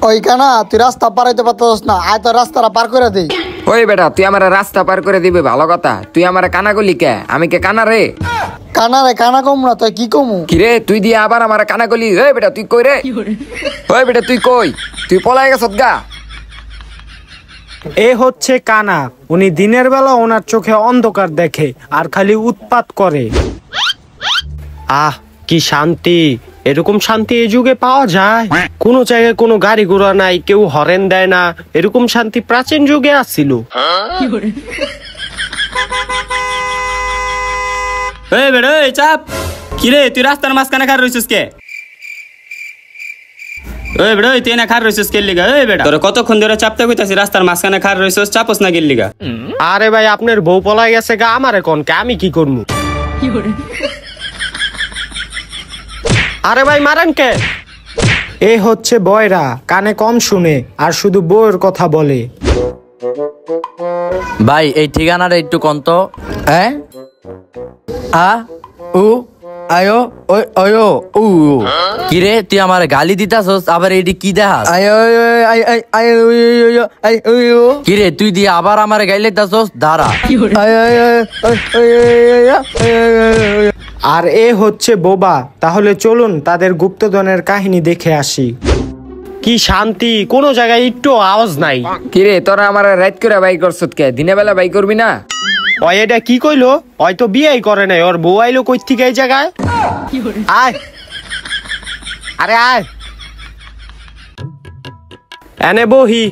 ওই কানা তুই রাস্তা পারাইতে পারতাস না, আয় তো রাস্তাটা পার করে দেই। ওই বেটা তুই আমার রাস্তা পার করে দিবে ভালো কথা, তুই আমার কানা গলি কে? আমি কে কানা রে? কানা রে কানা কম না তুই কি কমু? কিরে তুই দিয়ে আবার আমার কানা গলি? ওই বেটা তুই কই রে? ওই বেটা তুই কই? তুই পলাই গেছত গা? এ হচ্ছে কানা, উনি দিনের বেলা ওনার চোখে অন্ধকার দেখে আর খালি উৎপাত করে। আহ কি শান্তি, এরকম শান্তি এই যুগে পাওয়া যায়? কোনো জায়গায় কোনো গাড়ি ঘোড়া নাই, কেউ হরেন দেয় না, এরকম শান্তি প্রাচীন যুগে আসছিল। এই বেড়া এই চাপ কিরে, তুই রাস্তার মাঝখানে খার রইছিস কে? ওই বেড়া তুই না খার রইছিস কে লিগা? এই বেড়া তোর কতক্ষণ ধরে চাপতে কইতাছি রাস্তার মাঝখানে খার রইছিস, চাপস না গেল লিগা? আরে ভাই আপনার বউ পলাই গেছে গা, আমারে কোন কে, আমি কি করবো? আরে ভাই মারেন কে? এ হচ্ছে বয়রা, কানে কম শুনে আর শুধু বউয়ের কথা বলে। ভাই এই ঠিকানাটা একটু কোন তো? হ্যাঁ আ উ আয়ো ওই অয়ো উ কিরে তুই আমার গালি দিতাছস, আবার এটি কি দেখাস? কিরে তুই দিয়ে আবার আমার গাইলে দিতাছস, দাঁড়া। আর এ হচ্ছে বোবা। তাহলে চলুন তাদের গুপ্তধনের কাহিনী দেখে আসি। কি শান্তি, কোনো জায়গায় একটু আওয়াজ নাই। কিরে তোরা আমার রাত করে বাই করছত কে? দিনে বেলা বাই করবি না? ওই এটা কি কইলো? হয়তো বিয়েই করে নাই, ওর বউ আইলো কই থেকে এই জায়গায়? আয় আরে আয় এনে বহি,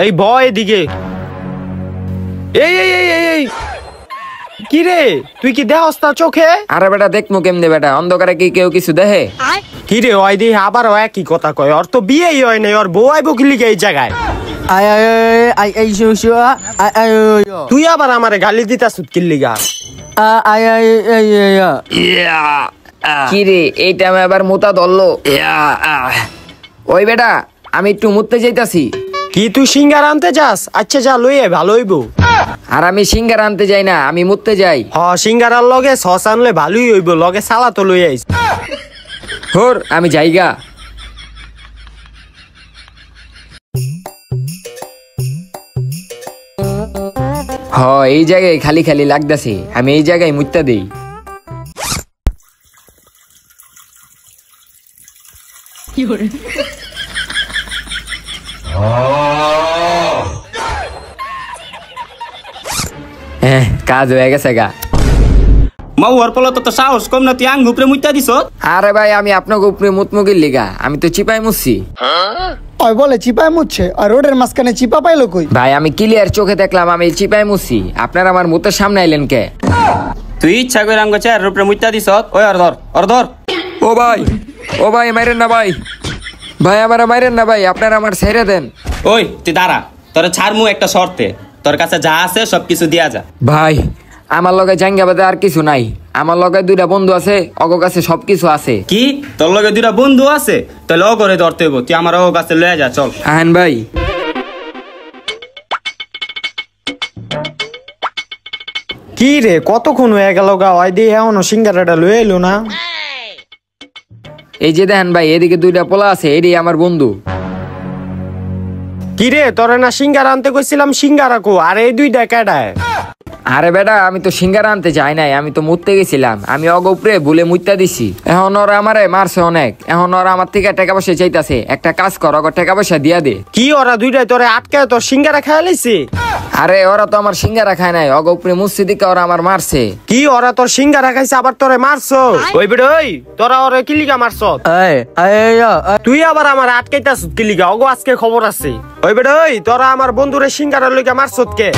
এই বয় এদিকে। এই এই এই এই কি রে তুই কি দেহস না চোখে? আরে বেটা দেখমু কেমনে বেটা, অন্ধকারে কি কেউ কিছু দেখে? কি রে ওই দিয়ে আবার একই কথা কয়, ওর তো বিয়েই হয় নাই, ওর বউ আইবো কি লিগে এই জায়গায়? তুই আবার আমারে গালি দিতাছ কি লিগা? কিরে এইটা আমি আবার মুতা ধরলো। ওই বেটা আমি একটু মুততে যাইতাছি। কি তুই সিঙ্গার আনতে যাস? আচ্ছা যা লইয়ে ভালো হইবো। আর আমি সিঙ্গার আনতে যাই না, আমি মুততে যাই। হ সিঙ্গারার লগে সস আনলে ভালোই হইব, লগে সালা তো লই আইস। হোর আমি যাইগা। হ এই জায়গায় খালি খালি লাগতাছে, আমি এই জায়গায় মুততে দেই। কাজ হয়ে গেছে গা। মা ওর পলা তো সাহস কম না, তুই আং উপরে মুইতা দিছ? আরে ভাই আমি আপনাকে উপরে মুতমুগির লিগা, আমি তো চিপাই মুছছি। ওই বলে চিপায় মুচ্ছে, আর রোডের মাঝখানে চিপা পাইলো কই? ভাই আমি ক্লিয়ার চোখে দেখলাম আমি চিপাই মুছছি, আপনারা আমার মুতের সামনে আইলেন কে? তুই ইচ্ছা করে আঙ্গ চেয়ার উপরে মুইতা দিছ? ওই আর ধর আর ধর। ও ভাই মাইরেন না ভাই, ভাই আমার মাইরেন না ভাই, আপনারা আমার ছেড়ে দেন। ওই তুই দাঁড়া, তোর ছাড়মু একটা শর্তে, তোর কাছে যা আছে সবকিছু দিয়া যা। ভাই আমার লগে জাঙ্গাবাদে আর কিছু নাই, আমার লগে দুইটা বন্ধু আছে, অগ কাছে সবকিছু আছে। কি তোর লগে দুইটা বন্ধু আছে? তাহলে ও করে ধরতে হইব, তুই আমার ও কাছে লয়ে যা, চল। আহেন ভাই। কি রে কতক্ষণ হয়ে গেল গা, ওই দিয়ে এখনো সিঙ্গারাটা লয়ে এলো না? এই যে দেখেন ভাই এদিকে দুইটা পোলা আছে, এটাই আমার বন্ধু। কি রে তোরে না সিঙ্গারা আনতে কইছিলাম, সিঙ্গারা কো? আর এই দুইটা কেডায়? আরে বেটা আমি তো সিঙ্গারা আনতে যাই নাই, আমি তো মুততে গেছিলাম, আমি অগ উপরে ভুলে মুইতা দিছি। এখন ওরা আমারে মারছে অনেক, এখন ওরা আমার থেকে টাকা পয়সা চাইতাছে, একটা কাজ কর অগ টাকা পয়সা দিয়া দে। কি ওরা দুইটাই তোরে আটকায় তোর সিঙ্গারা খায় লাইছে? আরে ওরা তো আমার সিঙ্গারা খায় নাই, অগ উপরে মুছছি দিকে ওরা আমার মারছে। কি ওরা তোর সিঙ্গারা খাইছে আবার তোরে মারছো? ওই বেড়ে ওই তোরা ওরে কি লিগা মারছ? তুই আবার আমার আটকাইতাছ কি লিগা? অগো আজকে খবর আছে। ওই বেড়ে ওই তোরা আমার বন্ধুরে সিঙ্গারা লইগা মারছ কে?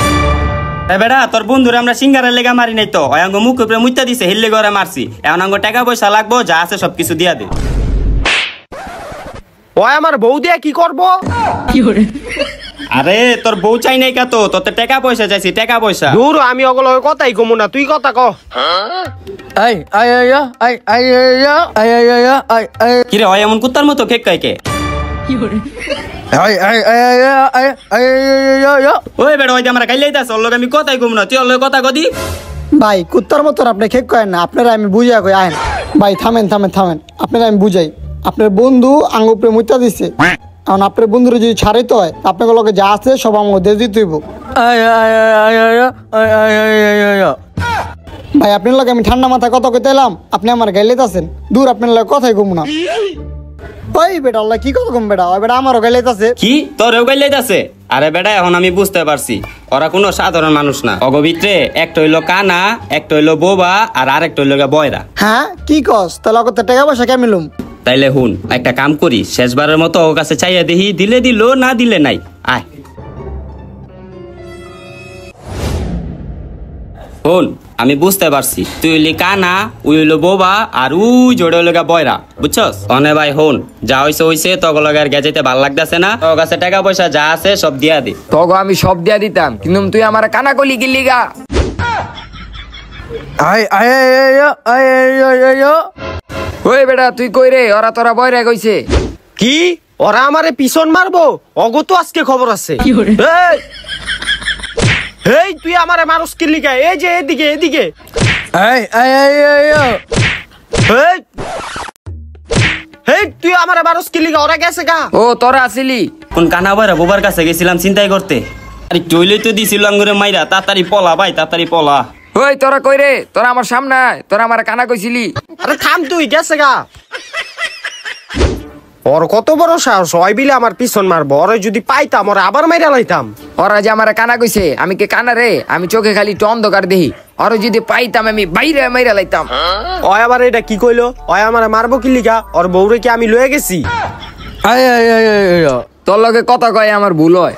বেড়া তোর বন্ধুরে আমরা সিঙ্গারের লেগা মারি নাই তো, ওই আঙ্গ মুখ উপরে মুইতা দিছে, হিল্লে করে মারছি। এখন আঙ্গ টাকা পয়সা লাগবো, যা আছে সবকিছু দিয়া দে। ওই আমার বউ দিয়া কি করবো? আরে তোর বউ চাই নাই কা, তো তোর টাকা পয়সা চাইছি, টাকা পয়সা। দূর আমি ওগুলো কথাই কমু না, তুই কথা ক। কিরে ওই এমন কুত্তার মতো কেক কয় কে? ওই বেড়া ওই আমরা গাইলেই তাছ, ওর লগে আমি কথাই কম না, তুই ওর লগে কথা কদি। ভাই কুত্তার মতন আপনি খেক করেন না, আপনারা আমি বুঝাই কই। আহেন ভাই থামেন থামেন থামেন, আপনারা আমি বুঝাই। আপনার বন্ধু আঙ্গ উপরে মুইতা দিছে, এখন আপনার বন্ধুরে যদি ছাড়িতে হয় আপনাকে লগে যা আছে সব আমাকে দিয়ে দিতে হইব। ভাই আপনার লগে আমি ঠান্ডা মাথায় কথা কইতে এলাম, আপনি আমার গাইলেতে আছেন। দূর আপনার লগে কথাই কম না। ওই বেটা আল্লাহ কি কথা কম বেটা, ওই বেটা আমারও গাইলেতে আছে। কি তোরেও গাইলাইতাছে? আরে বেটা এখন আমি বুঝতে পারছি ওরা কোনো সাধারণ মানুষ না। অগবিত্রে একটা হইলো কানা, একটা হইলো বোবা, আর আরেকটা হইলো বয়রা। হ্যাঁ কি কস, তাহলে অগত টাকা পয়সা কেমিলুম? তাইলে হুন, একটা কাম করি, শেষবারের মতো ওর কাছে চাইয়া দেখি, দিলে দিল, না দিলে নাই। আয় হুন, আমি বুঝতে পারছি তুই হইলি কানা, উই হইলো বোবা, আর উই জোড়ে হইলো বয়রা, বুঝছস? অনে ভাই হুন, যা হইছে হইছে, তগো লগে আর গেজাইতে ভাল লাগতেছে না। তোর কাছে টাকা পয়সা যা আছে সব দিয়া দে। তগো আমি সব দিয়া দিতাম, কিন্তু তুই আমার কানা কলি গিলি গা। ওই বেটা তুই কই রে? ওরা তোরা বয়রা কইছে। কি ওরা আমারে পিছন মারবো? অগো তো আজকে খবর আছে। এই, এই তুই আমারে মারস কি লিগা? এই যে এদিকে এদিকে। এই, এই তুই আমারে মারস কি লিগা? ওরা গেছে গা। ও তোরা আসিলি? কোন কানা বয়রা বোবার কাছে গেছিলাম চিন্তাই করতে। আরে টইলেই তো দিছিল আঙ্গুরে মাইরা, তাড়াতাড়ি পলা ভাই, তাড়াতাড়ি পলা। ওই তোরা কই রে? তোরা আমার সামনে আয়, তোরা আমার কানা কইছিলি। আরে থাম তুই, গেছে গা। ওর কত বড় সাহস, ওই বিলে আমার পিছন মারবো। ওরে যদি পাইতাম ওরা আবার মাইরা লাইতাম। ওরা যে আমার কানা কইছে, আমি কে কানা রে? আমি চোখে খালি একটু অন্ধকার দেখি। ওরা যদি পাইতাম আমি বাইরে মাইরা লাইতাম। ওই আবার এটা কি কইলো? ওই আমারে মারবো কি লিগা? ওর বউরে কি আমি লয়ে গেছি? তোর লগে কথা কয় আমার ভুল হয়।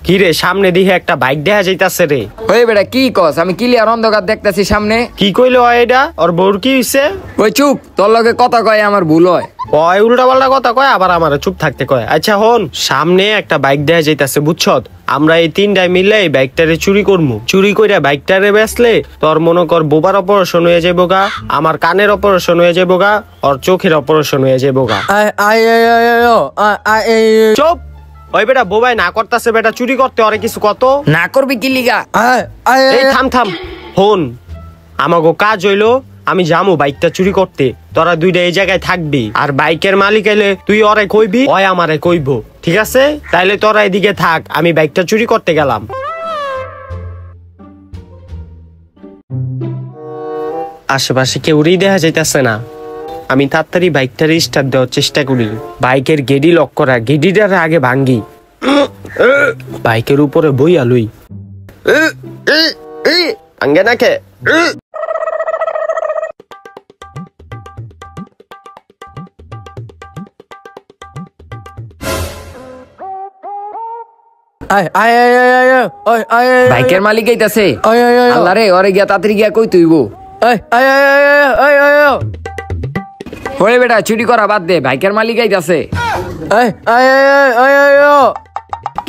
কি রে, সামনে দিকে একটা বাইক দেখা যাইতাছে রে। ওই বেটা কি কস? আমি ক্লিয়ার অন্ধকার দেখতাছি সামনে। কি কইলো ওই এটা? ওর বউর কি হইছে? ওই চুপ, তোর লগে কথা কয় আমার ভুল হয়। ওই উল্টা পাল্টা কথা কয়, আবার আমার চুপ থাকতে কয়। আচ্ছা হন, সামনে একটা বাইক দেখা যাইতাছে বুঝছত? আমরা এই তিনটায় মিলে এই বাইকটারে চুরি করবো। চুরি কইরা বাইকটারে বেচলে তোর মনে কর বোবার অপারেশন হয়ে যাবো গা, আমার কানের অপারেশন হয়ে যাবো গা, ওর চোখের অপারেশন হয়ে যাবো গা। চুপ! ওই বেটা বোবাই না করতেছে, বেটা চুরি করতে ওরে কিছু কত না করবি কি লিগা? এই থাম থাম, হন আমাগো কাজ হইলো আমি যামু বাইকটা চুরি করতে, তোরা দুইটা এই জায়গায় থাকবি। আর বাইকের মালিক এলে তুই ওরে কইবি, ওই আমারে কইবো, ঠিক আছে? তাইলে তোরা এদিকে থাক, আমি বাইকটা চুরি করতে গেলাম। আশেপাশে কেউই দেখা যাইতেছে না। আমি তাড়াতাড়ি বাইকটা স্টার্ট দেওয়ার চেষ্টা করি। বাইকের গেডি লক করা, গেডিটার আগে ভাঙ্গি, বাইকের উপরে বইয়া লুই। ভাঙ্গে নাকে। বাইকের মালিক আইতাছে। আল্লাহ রে, ওরে গিয়া তাড়াতাড়ি গিয়া কই তুইব। ওই বেটা চুরি করা বাদ দে, বাইকের মালিক আইতাছে।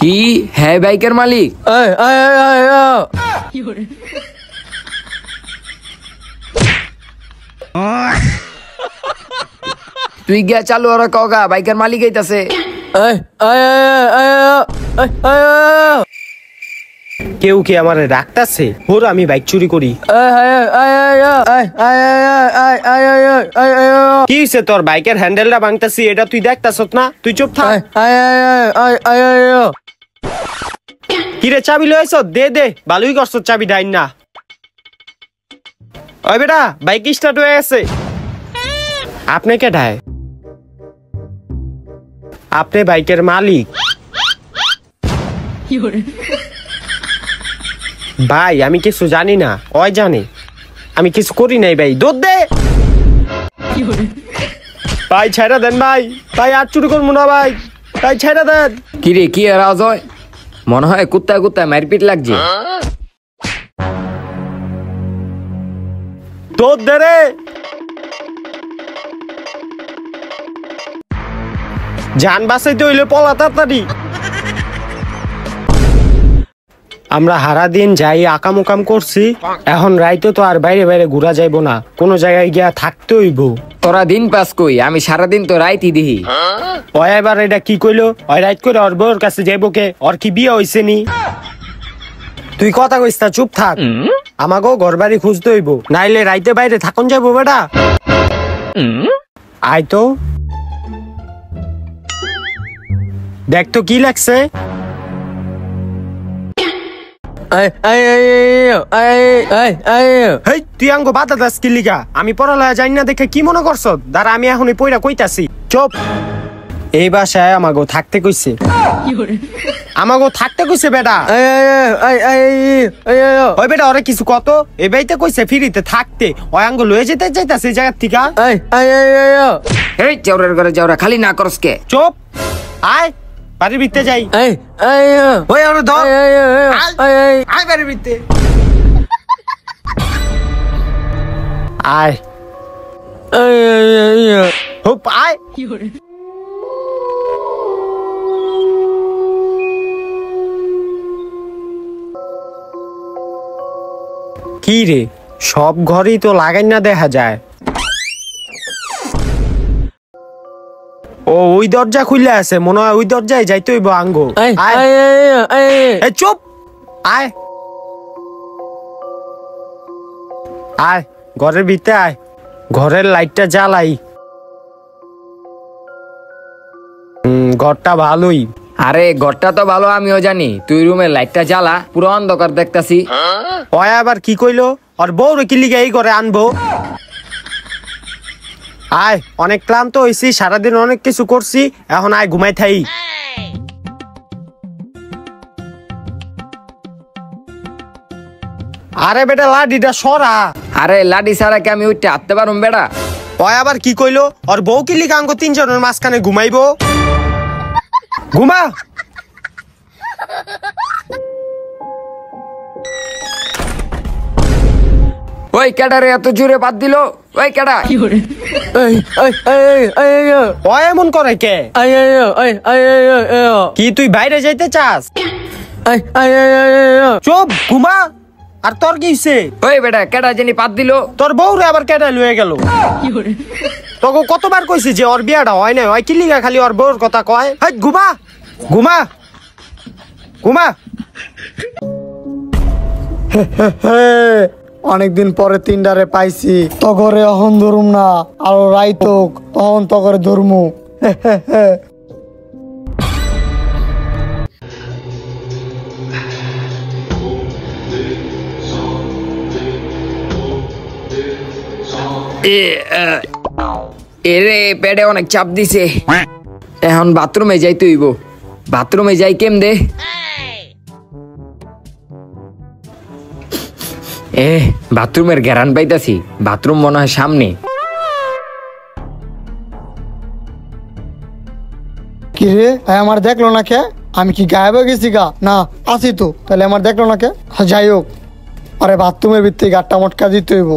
কি? হ্যাঁ বাইকের মালিক। তুই গিয়া চালু ওরা কগা, বাইকের মালিক আইতাছে। কেউ কি আমারে ডাকতাছে? ওর আমি বাইক চুরি করি। কি হইছে তোর? বাইকের হ্যান্ডেলটা ভাঙতাছি, এটা তুই দেখতাছত না? তুই চুপ থাক। কি রে, চাবি লইছ? দে দে, ভালোই করছ, চাবি ডাইন না। ওই বেটা বাইক স্টার্ট হয়ে গেছে। আপনি কেডায়? আপনি বাইকের মালিক? ভাই আমি কিছু জানি না, ওই জানে, আমি কিছু করি নাই ভাই। দৌড় দে ভাই, ছেড়ে দেন ভাই, ভাই আর চুরি করবো না ভাই, ভাই ছেড়ে দেন। কি রে, কি আওয়াজ হয়? মনে হয় কুত্তায় কুত্তায় মারপিট লাগছে। দৌড় দে রে। জান বাঁচাইতে হইলে পলা তাড়াতাড়ি। আমরা হারা দিন যাই আকাম উকাম করছি, এখন রাইতো তো আর বাইরে বাইরে ঘুরা যাইবো না, কোন জায়গায় গিয়া থাকতে হইব। তোরা দিন পাস কই, আমি সারাদিন তো রাইতি দিহি। ওই এবার এটা কি কইলো? ওই রাইত করে ওর বউর কাছে যাইবো কে? ওর কি বিয়ে হইছে নি? তুই কথা কইস না, চুপ থাক। আমাকেও ঘর বাড়ি খুঁজতে হইব, নাইলে রাইতে বাইরে থাকুন যাইবো বেটা। আয় তো দেখ তো কি লাগছে। হেই তুই আঙ্গো বাধা দাস কি লিগা? আমি পড়ালেখা জানি না দেখে কি মনে করছ? দাঁড়া আমি এখন পইরা কইতাছি। চুপ। এই বাসায় আমাগো থাকতে কইছে। আমাগো থাকতে কইছে বেটা। ওই বেটা ওরে কিছু কত এই বাইতে কইছে ফ্রিতে থাকতে। ওই আঙ্গো লয়ে যেতে চাইতাছে এই জায়গা থেকে। এই চাউরের ঘরে যাওরা খালি না করস কে? চুপ। আয় বাড়ির ভিতরে যাই। ওই ওরে ধর। আয় বাড়ির ভিতরে। আয় হুপ আয়। কি রে সব ঘরই তো লাগাই না দেখা যায়। ও ওই দরজা খুলে আছে মনে হয় ওই দরজায় যাইতে হইব আঙ্গো। এই চুপ। আয় আয় ঘরের ভিতরে আয়। ঘরের লাইটটা জ্বালাই। ঘরটা ভালোই। আরে ঘরটা তো ভালো আমিও জানি, তুই রুমের লাইটটা জ্বালা, পুরো অন্ধকার দেখতাছি। ওই আবার কি কইলো? আর বউরে কি লিগে এই ঘরে আনবো? আয় অনেক ক্লান্ত হইছি, সারাদিন অনেক কিছু করছি, এখন আয় ঘুমাই থাই। আরে বেটা লাডিটা সরা। আরে লাডি ছাড়া কি আমি উঠতে হাঁটতে পারুম বেটা? ওই আবার কি কইলো? আর বউ কি লিগে আঙ্গো তিনজনের মাঝখানে ঘুমাইবো? ঘুমা। ওই ক্যাডারে এত জোরে বাদ দিল? ওই ক্যাডা ওই এমন করে কে? কি তুই বাইরে যাইতে চাস? চুপ ঘুমা। আর তোর কি হইছে? ওই বেটা ক্যাডা জানি বাদ দিল? তোর বউরে আবার কেডা লয়ে গেল? তোকে কতবার কইছি যে ওর বিয়াটা হয় না, ওই কি লিগা খালি ওর বউর কথা কয়? হাই ঘুমা ঘুমা ঘুমা। অনেকদিন পরে তিনটারে পাইছি, তগরে অহন ধরুম না, আরো রাইতক তখন তগরে ধরমু। এরে পেটে অনেক চাপ দিছে, এখন বাথরুমে যাইতে হইব। বাথরুমে যাই কেমনে? বাথরুমের গ্যারান পাইতাছি, বাথরুম মনে হয় সামনে। কি রে আমার দেখলো না কে? আমি কি গায়েব হয়ে গেছি গা? না আছি তো, তাহলে আমার দেখলো না কে? যাই হোক, আরে বাথরুমের ভিতরে গাট্টা মটকা দিতে হইব।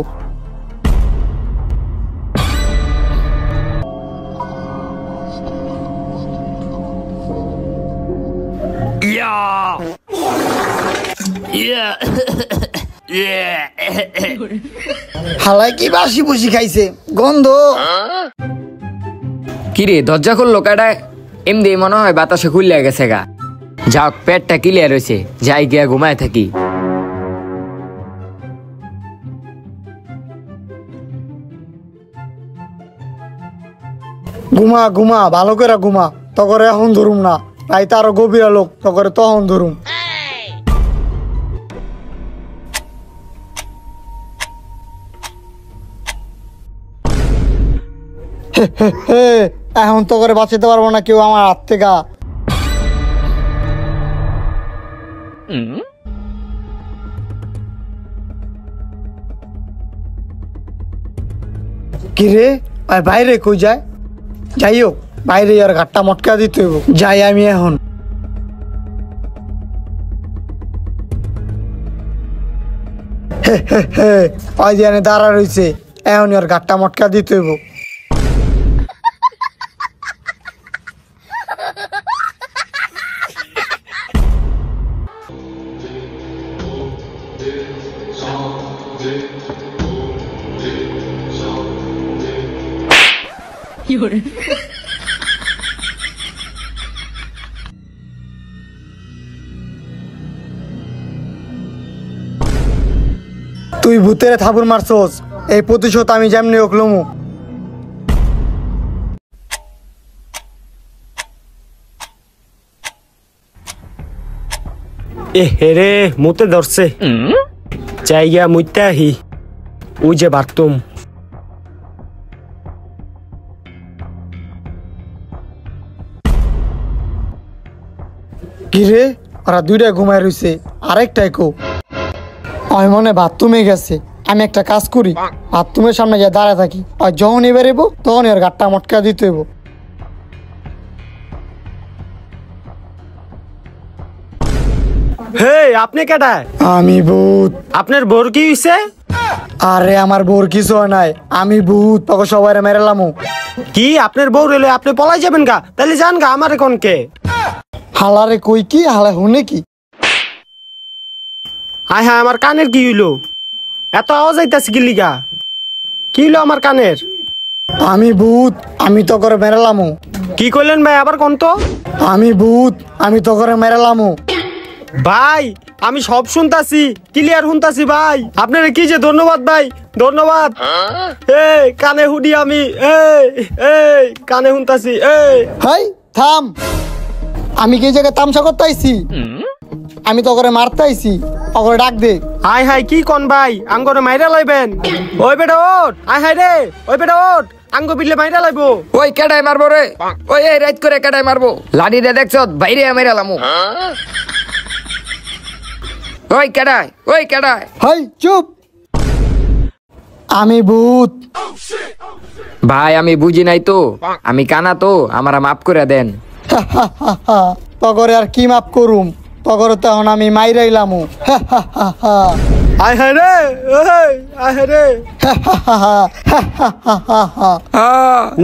হালাই কি বাসি বুসি খাইছে, গন্ধ। কিরে দরজা খুললো কাটা? এমনি মনে হয় বাতাসে খুললে গেছে গা। যাক পেটটা ক্লিয়ার হয়েছে, যাই গিয়া ঘুমায় থাকি। ঘুমা ঘুমা ভালো করে ঘুমা, তগরে এখন ধরুম না, রাইতে আরো গভীর লোক, তগরে তখন ধরুম। এখন তো করে বাঁচাতে পারবো না কেউ আমার হাত থেকে। কিরে আর বাইরে কই যায়? যাই হোক বাইরে আর ঘাটটা মটকা দিতে হইব। যাই আমি এখন। ওই যে দাঁড়া রয়েছে, এখন আর ঘাটটা মটকা দিতে হইব। তুই ভূতের থাপুর মারছস, এই প্রতিশোধ আমি যেমনি ওকলমু। এ হেরে মুতে ধরছে, জায়গা মুইতে আহি, ওই যে বাথরুম। কিরে ওরা দুইটা ঘুমায় রইছে, আরেকটাই কো আমি মনে বাথরুমে গেছে। আমি একটা কাজ করি, বাথরুমের সামনে গিয়ে দাঁড়ায় থাকি, আর যখন এবার এবো তখন ওর গাট্টা মটকা দিতে হইব। হে আপনি কেডা? আমি ভূত। আপনার বোর কি হইছে? আরে আমার বোর কিছু হয় নাই, আমি ভূত, তোকে সবাই মেরেলামু। কি আপনার বউ রেলে আপনি পলাই যাবেন গা? তাহলে যান গা, আমার এখন কে? হালারে কই কি হালা হুনে কি? হায় হায়, আমার কানের কি হইলো? এত আওয়াজ আইতাছে কি লিগা? কি হইলো আমার কানের? আমি ভূত, আমি তো করে মেরেলামু। কি কইলেন ভাই, আবার কোন তো? আমি ভূত, আমি তো করে মেরেলামু। ভাই আমি সব শুনতাছি, ক্লিয়ার শুনতাছি ভাই। আপনার কি যে ধন্যবাদ ভাই, ধন্যবাদ। এই কানে হুডি আমি, এই কানে শুনতাছি। হাই থাম, আমি কি জায়গায় তামসা করতে আইছি? আমি তো করে মারতে আইছি, ওকে ডাক দে। হাই হাই কি কোন ভাই, আঙ্গরে মাইরা লাইবেন? ওই বেটা ওঠ, হাই হাই রে, ওই বেটা ওঠ, আঙ্গ বিলে মাইরা লাইবো। ওই কেডাই মারবো রে? ওই এই রাইত করে কেডাই মারবো? লাডি দে দেখছ বাইরে মেরালামু। ওই কেডাই, ওই কেডাই? হাই চুপ, আমি ভূত। ভাই আমি বুঝি নাই তো, আমি কানা তো, আমারা মাফ করে দেন। তগরে আর কি মাপ করুম, তগরে তখন আমি মাইরাইলামু। হাই হাই রে, ওই হাই হাই রে।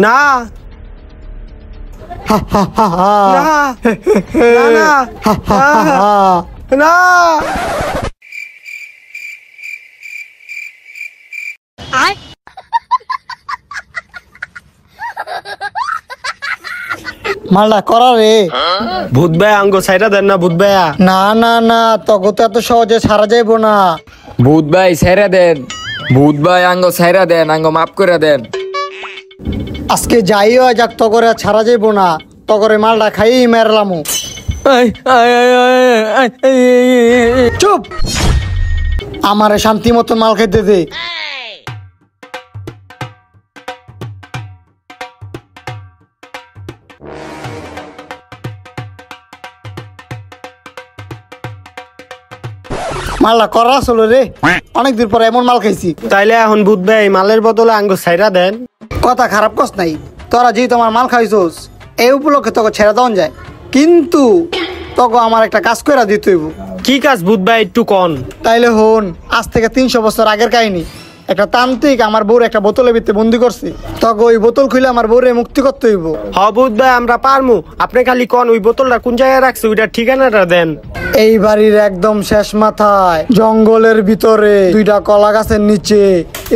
না না না না। মালটা করা রে। ভূত ভাই আঙ্গ সাইরা দেন না, ভূত ভাইয়া। না না না, তগো তো এত সহজে সারা যাইব না। ভূত ভাই সাইরা দেন, ভূত ভাই আঙ্গ সাইরা দেন, আঙ্গ মাফ করে দেন। আজকে যাই হয় যাক, তগরে আর ছাড়া যাইব না, তগরে মালটা খাইই মেরলামু। চুপ, আমারে শান্তি মতন মাল খেতে দে। মালটা করা আসলো রে, অনেকদিন পরে এমন মাল খাইছি। তাইলে এখন ভূত ভাই মালের বদলে আঙ্গ সাইরা দেন। কথা খারাপ কস নাই, তোরা যেহেতু আমার মাল খাইছোস এই উপলক্ষে তোকে ছেড়ে দেওয়া যায়, কিন্তু তোকে আমার একটা কাজ করে দিতে হইব। কি কাজ ভূত ভাই একটু কন? তাইলে হন, আজ থেকে 300 বছর আগের কাহিনী। একটা তান্ত্রিক আমার বউর একটা বোতলের ভিতরে বন্দি করছে, তোকে ওই বোতল খুলে আমার বউরে মুক্তি করতে হইব। হ ভূত ভাই আমরা পারমু, আপনি খালি কন ওই বোতলটা কোন জায়গায় রাখছে, ওইটা ঠিকানাটা দেন। এই বাড়ির একদম শেষ মাথায় জঙ্গলের ভিতরে 2টা কলা গাছের নিচে,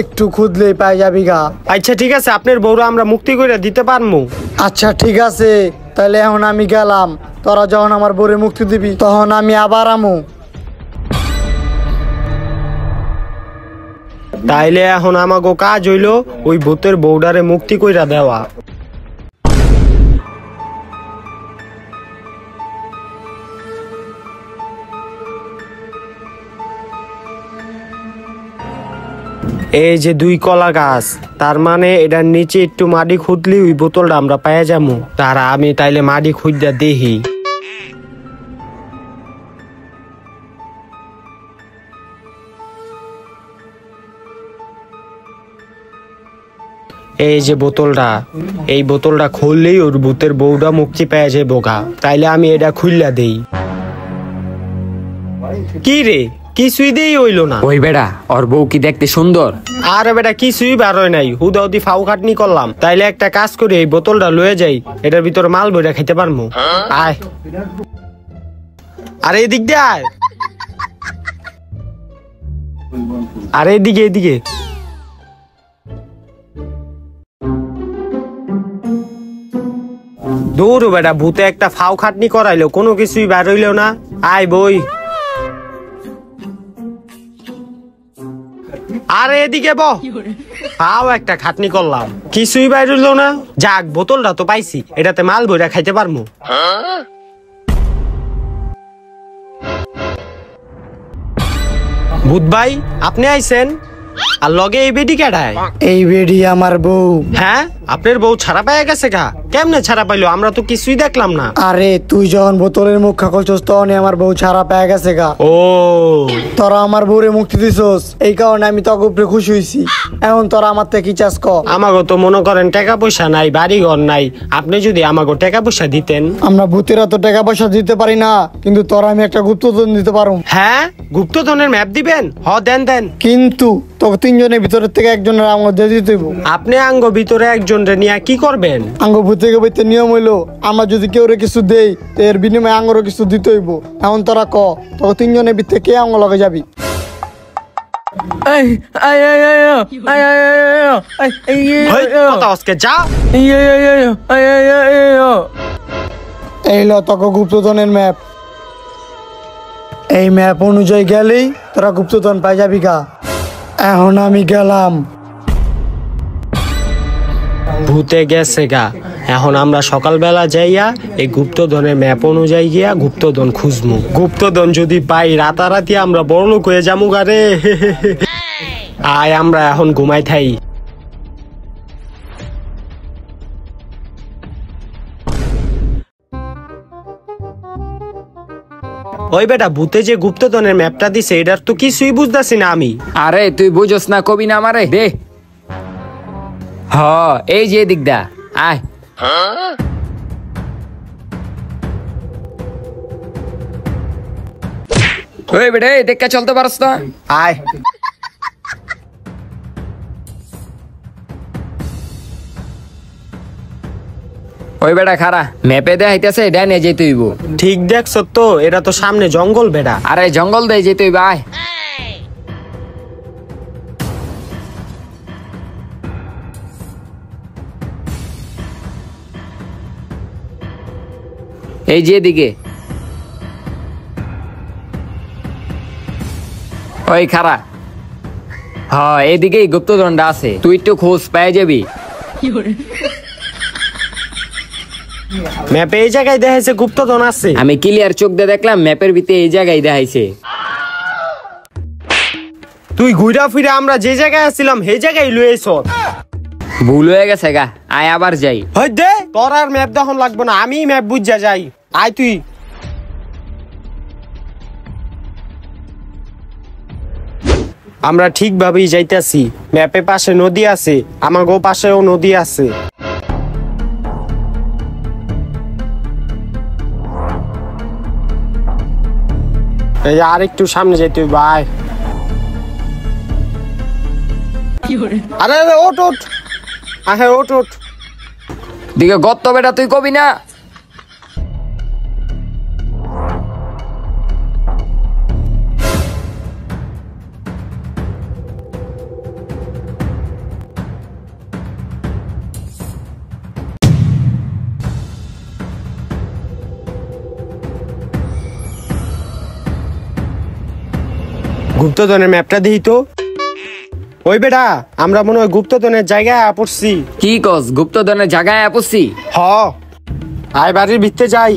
একটু খুদলেই পাই যাবি গা। আচ্ছা ঠিক আছে, আপনার বউরা আমরা মুক্তি করে দিতে পারমু। আচ্ছা ঠিক আছে, তাহলে এখন আমি গেলাম, তোরা যখন আমার বউরে মুক্তি দিবি তখন আমি আবার আমু। তাইলে এখন আমাগো কাজ হইলো ওই ভূতের বউডারে মুক্তি কইরা দেওয়া। এই যে 2 কলা গাছ, তার মানে এটার নিচে একটু মাটি খুঁদলি ওই বোতলটা আমরা পাইয়া যাবো। তারা আমি তাইলে মাটি খুঁজা দেখি। এই যে বোতলটা, এই বোতলটা খুললেই ওর ভূতের বউটা মুক্তি পেয়ে যাবো গা। তাইলে আমি এটা খুললা দেই। কি রে, কিছুই দেই হইলো না। ওই বেড়া, ওর বউ কি দেখতে সুন্দর? আরে বেটা কিছুই বার হয় নাই, হুদাহুদি ফাউ খাটনি করলাম। তাইলে একটা কাজ করি, এই বোতলটা লয়ে যাই, এটার ভিতরে মাল বইরা খাইতে পারমু। আয়, আরে এদিক দিয়ে আয়, আরে এদিকে এদিকে। দূর বেটা, ভূতে একটা ফাউ খাটনি করাইলো, কোনো কিছুই বার হইলো না। আয় বই, আরে এদিকে বহ। ফাও একটা খাটনি করলাম, কিছুই বাইর হইলো না। যাক, বোতলটা তো পাইছি, এটাতে মাল বইরা খাইতে পারমু। ভূত ভাই আপনি আইছেন আর লগে এই বেডি কেডায়? এই বেডি আমার বউ। হ্যাঁ আপনার বউ ছাড়া পাইয়া গেছে গা? কেমনে ছাড়া পাইলো? আমরা তো কিছুই দেখলাম না। আরে তুই যখন বোতলের মুখ খাকলছস তখনই আমার বউ ছাড়া পেয়ে গেছে গা। ও তোরা আমার বউরে মুক্তি দিছস, এই কারণে আমি তোর উপরে খুশি হইছি। এখন তোরা আমার থেকে কি চাস ক? আমাগো তো মনে করেন টাকা পয়সা নাই, বাড়ি ঘর নাই, আপনি যদি আমাগো টাকা পয়সা দিতেন। আমরা ভূতেরা তো টাকা পয়সা দিতে পারি না, কিন্তু তোরা আমি একটা গুপ্তধন দিতে পারো। হ্যাঁ গুপ্তধনের ম্যাপ দিবেন? দেন দেন। কিন্তু তোকে তিনজনের ভিতরের থেকে একজনের আঙ্গ দিয়ে দিতে হইব। আপনি আঙ্গ ভিতরে একজন রে নিয়ে কি করবেন? আঙ্গ ভূত থেকে বইতে নিয়ম হইলো, আমরা যদি কেউ কিছু দেই তো এর বিনিময়ে আঙ্গরও কিছু দিতে হইব। এখন তোরা ক, তোকে তিনজনের ভিতরে কে আঙ্গ লগে যাবি? এই আই আই আই আই আই আই হেই, কথা আজকে যা। এই ল তোকে গুপ্তধনের ম্যাপ। এই ম্যাপ অনুযায়ী গেলেই তোরা গুপ্তধন পাই যাবি গা। এখন আমি গেলাম। ভূতে গেছে গা। এখন আমরা সকালবেলা যাইয়া এই গুপ্তধনের ম্যাপ অনুযায়ী গিয়া গুপ্তধন খুঁজমু। গুপ্তধন যদি পাই রাতারাতি আমরা বড়লোক হয়ে যামু গারে। আয় আমরা এখন ঘুমাই থাই। ওই বেটা ভূতে যে গুপ্তধনের ম্যাপটা দিছে এটার তো কিছুই বুঝতাছি না আমি। আরে তুই বুঝোস না, কবি না আমারে দে। হ এই যে দিকদা আয়। ওই বেটা দেখা চলতে পারস না? আয় ওই বেটা খারা ম্যাপে দেখাইতেছে ডাইনে যেতে হইব। ঠিক দেখছ তো, এটা তো সামনে জঙ্গল বেটা। আরে জঙ্গল দিয়ে যেতে হইব, আয়। এই যে দিকে ওই খারা। হ্যাঁ এদিকেই গুপ্তধনটা আছে, তুই একটু খোঁজ পেয়ে যাবি। ম্যাপে এই জায়গায় দেখাইছে গুপ্তধন আছে। আমি ক্লিয়ার চোখ দিয়ে দেখলাম ম্যাপের ভিতরে এই জায়গায় দেখাইছে। তুই ঘুরা ফিরে আমরা যে জায়গায় আছিলাম সেই জায়গায় লুয়েছ। ভুল হয়ে গেছে গা, আয় আবার যাই। হই দে, তোর আর ম্যাপ দেখুন লাগবে না, আমি ম্যাপ বুঝা যাই। আয় তুই। আমরা ঠিকভাবেই যাইতাছি। ম্যাপে পাশে নদী আছে, আমাগো পাশেও নদী আছে। এই আর একটু সামনে যাইতে ভাই। আরে আরে ওঠ ওঠ, আহে ওঠ ওঠ। দিকে গত্ত বেটা তুই কবি না? গুপ্তধনের ম্যাপটা দিই তো। ওই বেটা আমরা মনে হয় গুপ্তধনের জায়গায় পড়ছি। কি কস গুপ্তধনের জায়গায় আপসি? হ আয় বাড়ির ভিতরে যাই।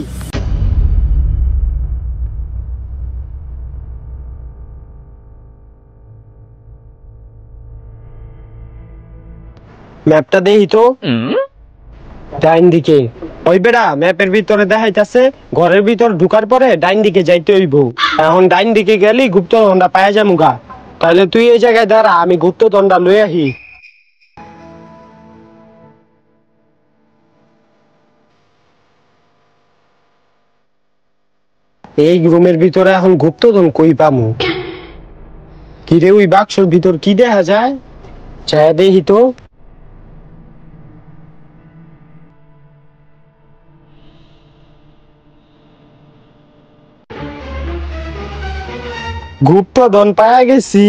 ম্যাপটা দেই তো। ডাইন দিকে। ওই বেটা ম্যাপের ভিতরে দেখাইতাছে ঘরের ভিতর ঢুকার পরে ডাইন দিকে যাইতে হইব। এখন ডাইন দিকে গেলি গুপ্তধনটা পাওয়া যামু গা। তাহলে তুই এই জায়গায় দাঁড়া, আমি গুপ্তধনটা লই আহি। এই রুমের ভিতরে এখন গুপ্তধন কই পামু? কিরে ওই বাক্সর ভিতর কি দেখা যায়? চায় দেখি তো। গুপ্তধন পাওয়া গেছি।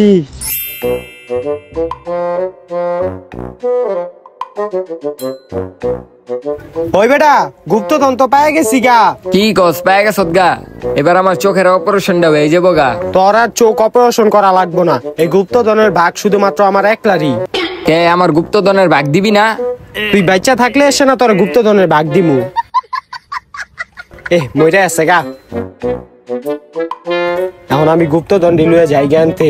ওই বেটা গুপ্তধন তো পাওয়া গেছি গা। কি কস পায় গেছ গা? এবার আমার চোখের অপারেশনটা হয়ে যাবো গা। তোর আর চোখ অপারেশন করা লাগবো না, এই গুপ্তধনের ভাগ শুধুমাত্র আমার একলারই। কে আমার গুপ্তধনের ভাগ দিবি না? তুই বাচ্চা থাকলে এসে না তোর গুপ্তধনের ভাগ দিমু। মইরা আছে গা। এখন আমি গুপ্তধন লইয়া যাই জ্ঞানতে।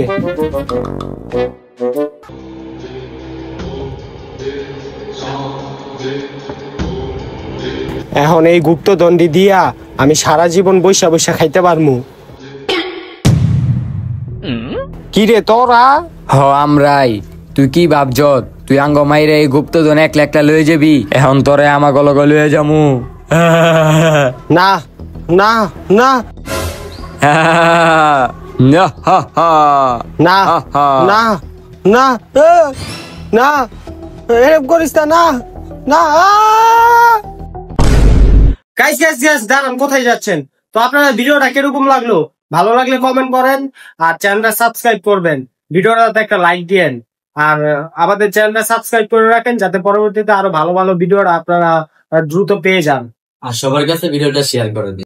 এখন এই গুপ্তদণ্ডি দিয়া আমি সারা জীবন বৈশা বৈশা খাইতে পারমু। কি রে তোরা? হ আমরাই। তুই কি ভাবছ তুই আঙ্গ মাইরে এই গুপ্তধন একলা একলা লয়ে যাবি? এখন তোরে আমাকে লগে লয়ে যামু। না না না না হা হা না না না না এরকম করিস না না। গাইস গাইস গাইস দাঁড়ান, কোথায় যাচ্ছেন? তো আপনারা ভিডিওটা কিরকম লাগলো? ভালো লাগলে কমেন্ট করেন আর চ্যানেলটা সাবস্ক্রাইব করবেন, ভিডিওটাতে একটা লাইক দিয়েন আর আমাদের চ্যানেলটা সাবস্ক্রাইব করে রাখেন যাতে পরবর্তীতে আরো ভালো ভালো ভিডিওটা আপনারা দ্রুত পেয়ে যান। আর সবার কাছে ভিডিওটা শেয়ার করে দিন।